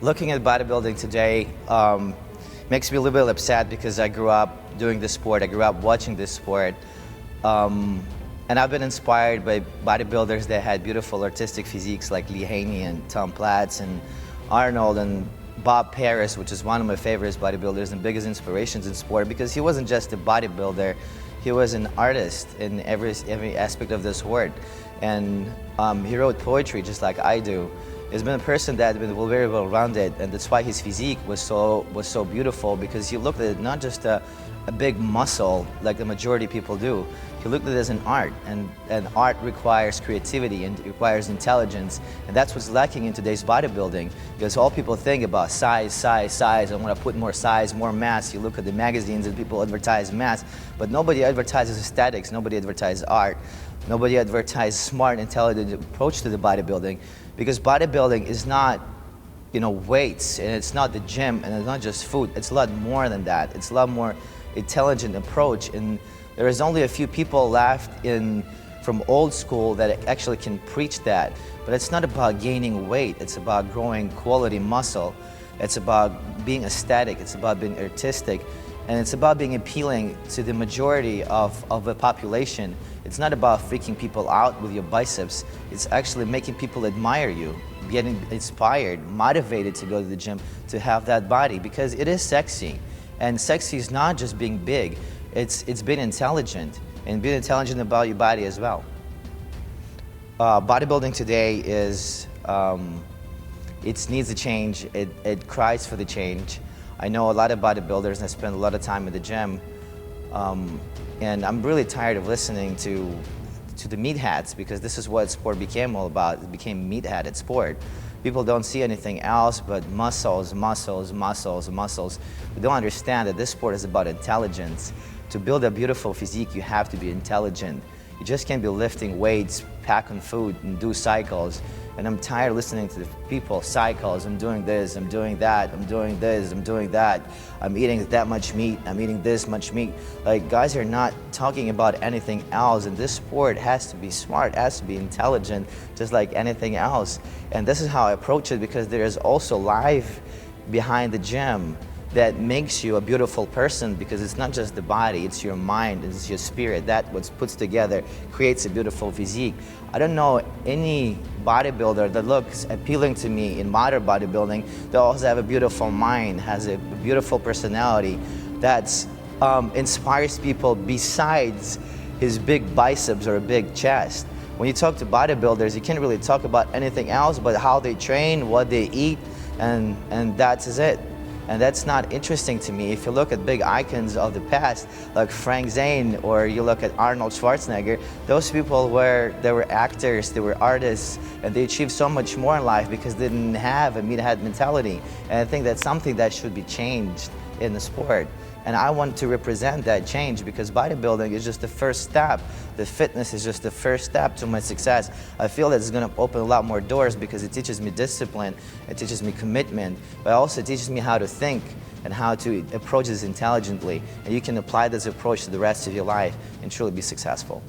Looking at bodybuilding today makes me a little bit upset because I grew up doing this sport. I grew up watching this sport. And I've been inspired by bodybuilders that had beautiful artistic physiques like Lee Haney and Tom Platz and Arnold and Bob Paris, which is one of my favorite bodybuilders and biggest inspirations in sport, because he wasn't just a bodybuilder, he was an artist in every aspect of this word. And he wrote poetry just like I do. He's been a person that has been very well rounded, and that's why his physique was so beautiful, because he looked at it not just a big muscle like the majority of people do. He looked at it as an art, and art requires creativity and it requires intelligence, and that's what's lacking in today's bodybuilding, because all people think about size, size, size. I want to put more size, more mass. You look at the magazines and people advertise mass, but nobody advertises aesthetics, nobody advertises art, nobody advertises smart, intelligent approach to the bodybuilding, because bodybuilding is not, you know, weights, and it's not the gym, and it's not just food. It's a lot more than that. It's a lot more intelligent approach, and there is only a few people left from old school that actually can preach that. But it's not about gaining weight, it's about growing quality muscle. It's about being aesthetic, it's about being artistic, and it's about being appealing to the majority of the population. It's not about freaking people out with your biceps, it's actually making people admire you, getting inspired, motivated to go to the gym, to have that body, because it is sexy. And sexy is not just being big, it's being intelligent, and being intelligent about your body as well. Bodybuilding today is, it needs a change, it cries for the change. I know a lot of bodybuilders, and I spend a lot of time in the gym, and I'm really tired of listening to the meatheads, because this is what sport became all about. It became meatheaded sport. People don't see anything else but muscles, muscles, muscles, muscles. They don't understand that this sport is about intelligence. To build a beautiful physique, you have to be intelligent. You just can't be lifting weights, pack on food, and do cycles. And I'm tired of listening to the people, cycles, I'm doing this, I'm doing that, I'm doing this, I'm doing that. I'm eating that much meat, I'm eating this much meat. Like, guys are not talking about anything else, and this sport has to be smart, has to be intelligent, just like anything else. And this is how I approach it, because there is also life behind the gym that makes you a beautiful person, because it's not just the body, it's your mind, it's your spirit. That what puts together creates a beautiful physique. I don't know any bodybuilder that looks appealing to me in modern bodybuilding that also have a beautiful mind, has a beautiful personality, that inspires people besides his big biceps or a big chest. When you talk to bodybuilders, you can't really talk about anything else but how they train, what they eat, and that's it. And that's not interesting to me. If you look at big icons of the past, like Frank Zane, or you look at Arnold Schwarzenegger, those people they were actors, they were artists, and they achieved so much more in life because they didn't have a meathead mentality. And I think that's something that should be changed in the sport. And I want to represent that change, because bodybuilding is just the first step. The fitness is just the first step to my success. I feel that it's going to open a lot more doors, because it teaches me discipline, it teaches me commitment, but also it teaches me how to think and how to approach this intelligently. And you can apply this approach to the rest of your life and truly be successful.